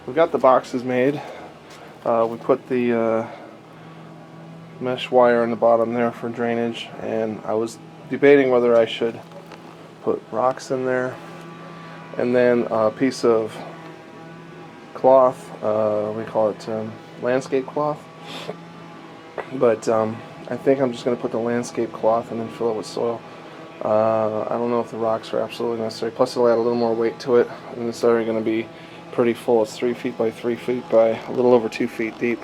we got the boxes made. We put the mesh wire in the bottom there for drainage, and I was debating whether I should put rocks in there, and then a piece of cloth, we call it landscape cloth, but I think I'm just going to put the landscape cloth and then fill it with soil. I don't know if the rocks are absolutely necessary, plus it'll add a little more weight to it, and it's already going to be pretty full. It's 3 feet by 3 feet by a little over 2 feet deep.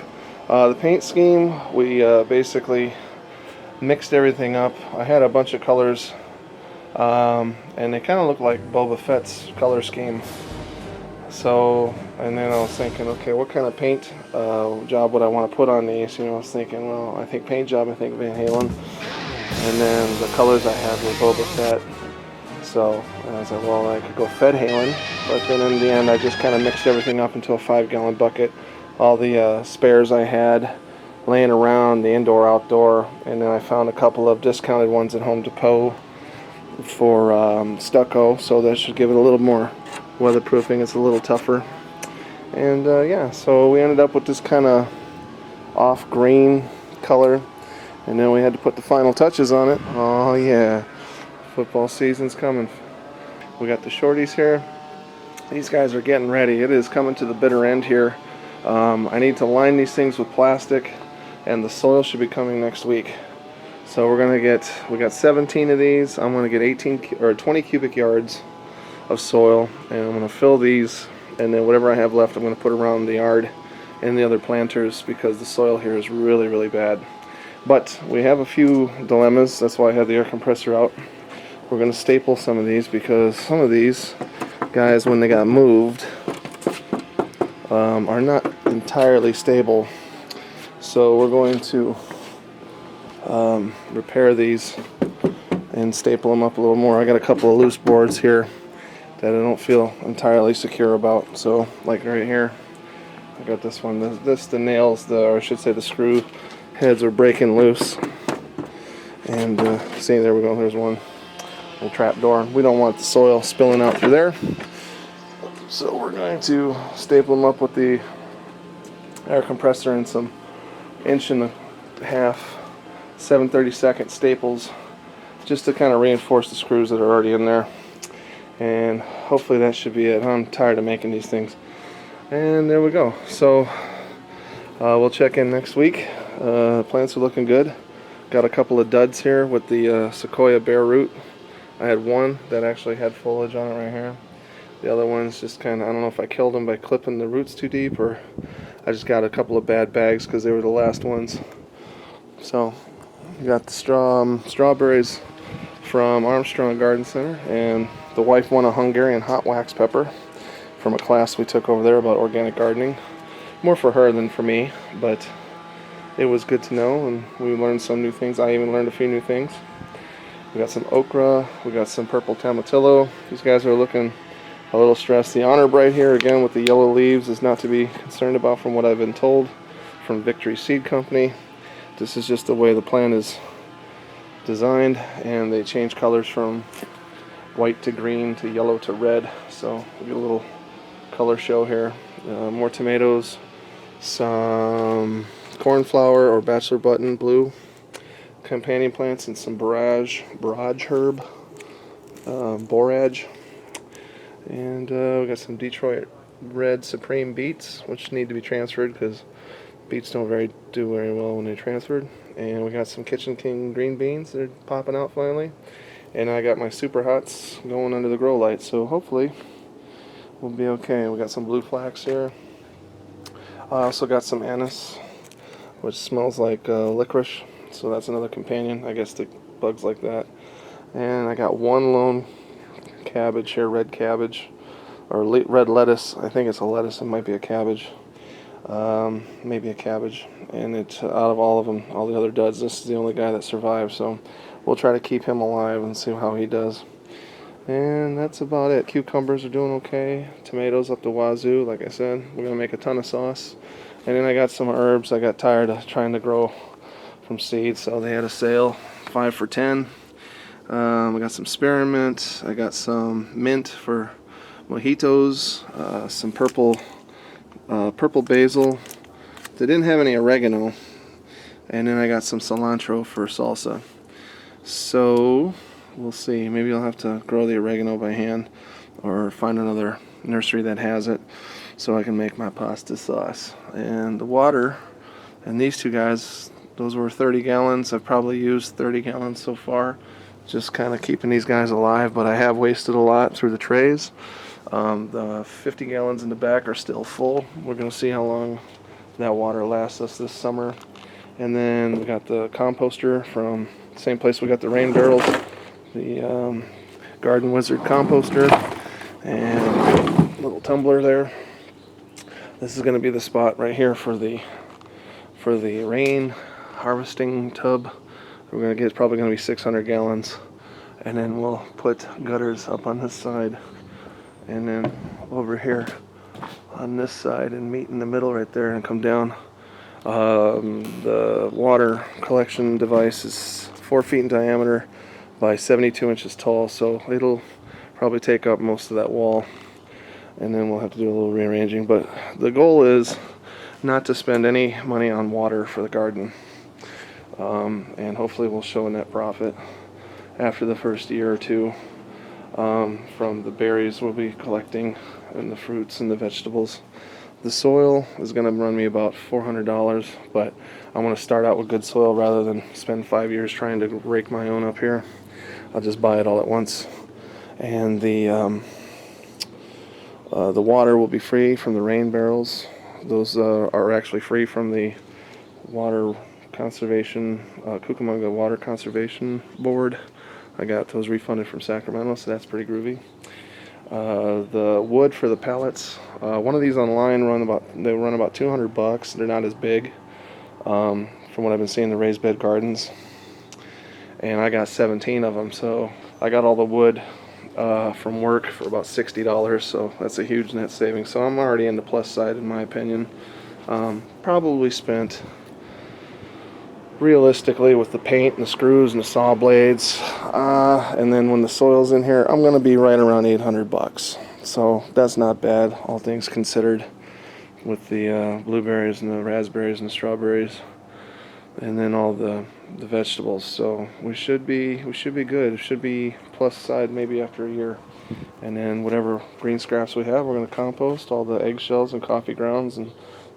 The paint scheme, we basically mixed everything up. I had a bunch of colors, and they kind of look like Boba Fett's color scheme. So, and then I was thinking, okay, what kind of paint job would I want to put on these? You know, I was thinking, well, I think paint job, I think Van Halen. And then the colors I had were Boba Fett. So I was like, well, I could go Fed Halen. But then in the end, I just kind of mixed everything up into a 5-gallon bucket. All the spares I had laying around, the indoor, outdoor. And then I found a couple of discounted ones at Home Depot for stucco. So that should give it a little more weatherproofing. It's a little tougher. And yeah, so we ended up with this kind of off green color, and then we had to put the final touches on it. Oh yeah, football season's coming. We got the shorties here. These guys are getting ready. It is coming to the bitter end here. I need to line these things with plastic, and the soil should be coming next week. So we got 17 of these. I'm gonna get 18 or 20 cubic yards of soil, and I'm going to fill these, and then whatever I have left I'm going to put around the yard and the other planters, because the soil here is really, really bad. But we have a few dilemmas. That's why I had the air compressor out. We're going to staple some of these, because some of these guys, when they got moved, are not entirely stable. So we're going to repair these and staple them up a little more. I got a couple of loose boards here that I don't feel entirely secure about. So, like right here, I got this one. The nails, or I should say the screw heads, are breaking loose. And see, there we go. There's one little trap door. We don't want the soil spilling out through there. So we're going to staple them up with the air compressor and some 1.5 inch 7/32 staples, just to kind of reinforce the screws that are already in there. And hopefully that should be it. I'm tired of making these things. And there we go. So we'll check in next week. Plants are looking good. Got a couple of duds here with the Sequoia bare root. I had one that actually had foliage on it right here. The other one's just kind of, I don't know if I killed them by clipping the roots too deep, or I just got a couple of bad bags because they were the last ones. So we got the strawberries from Armstrong Garden Center, and the wife won a Hungarian hot wax pepper from a class we took over there about organic gardening. More for her than for me, but it was good to know, and we learned some new things. I even learned a few new things. We got some okra, we got some purple tomatillo. These guys are looking a little stressed. The Honor Bright here, again with the yellow leaves, is not to be concerned about from what I've been told from Victory Seed Company. This is just the way the plant is designed, and they change colors from white to green to yellow to red, so we get a little color show here. More tomatoes, some cornflower or bachelor button blue companion plants, and some borage herb, borage, and we got some Detroit Red Supreme beets, which need to be transferred because beets don't do very well when they're transferred. And we got some Kitchen King green beans that are popping out finally. And I got my Super Hots going under the grow light, so hopefully we'll be okay. We got some blue flax here. I also got some anise, which smells like licorice, so that's another companion, I guess, to bugs like that. And I got one lone cabbage here, red cabbage, or red lettuce. I think it's a lettuce, it might be a cabbage. Maybe a cabbage. And it's out of all of them, all the other duds, this is the only guy that survived, so we'll try to keep him alive and see how he does. And that's about it. Cucumbers are doing okay. Tomatoes up the wazoo, like I said. We're going to make a ton of sauce. And then I got some herbs. I got tired of trying to grow from seed, so they had a sale, 5 for $10. I got some spearmint. I got some mint for mojitos. Some purple purple basil. They didn't have any oregano, and then I got some cilantro for salsa. So we'll see. Maybe I'll have to grow the oregano by hand or find another nursery that has it so I can make my pasta sauce. And the water, and these two guys, those were 30 gallons. I've probably used 30 gallons so far, just kind of keeping these guys alive, but I have wasted a lot through the trays. The 50 gallons in the back are still full. We're going to see how long that water lasts us this summer. And then we got the composter from the same place we got the rain barrels, the Garden Wizard composter, and a little tumbler there. This is going to be the spot right here for the rain harvesting tub. We're going to get probably going to be 600 gallons, and then we'll put gutters up on this side, and then over here on this side, and meet in the middle right there and come down. The water collection device is 4 feet in diameter by 72 inches tall, so it'll probably take up most of that wall, and then we'll have to do a little rearranging. But the goal is not to spend any money on water for the garden, and hopefully we'll show a net profit after the first year or two from the berries we'll be collecting and the fruits and the vegetables. The soil is going to run me about $400, but I want to start out with good soil rather than spend 5 years trying to rake my own up here. I'll just buy it all at once. And the water will be free from the rain barrels. Those are actually free from the water conservation, Cucamonga Water Conservation Board. I got those refunded from Sacramento, so that's pretty groovy. The wood for the pallets, one of these online run about $200. They're not as big from what I've been seeing in the raised bed gardens, and I got 17 of them, so I got all the wood from work for about $60, so that's a huge net savings. So I'm already in the plus side in my opinion. Probably spent, realistically, with the paint and the screws and the saw blades, and then when the soil's in here, I'm going to be right around $800. So that's not bad, all things considered, with the blueberries and the raspberries and the strawberries, and then all the vegetables. So we should be good. It should be plus side maybe after a year. And then whatever green scraps we have, we're going to compost. All the eggshells and coffee grounds and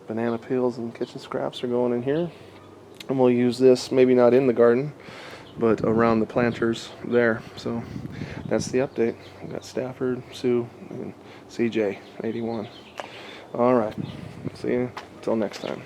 banana peels and kitchen scraps are going in here. And we'll use this, maybe not in the garden, but around the planters there. So that's the update. We've got Stafford, Sue, and CJ, 81. All right. See you until next time.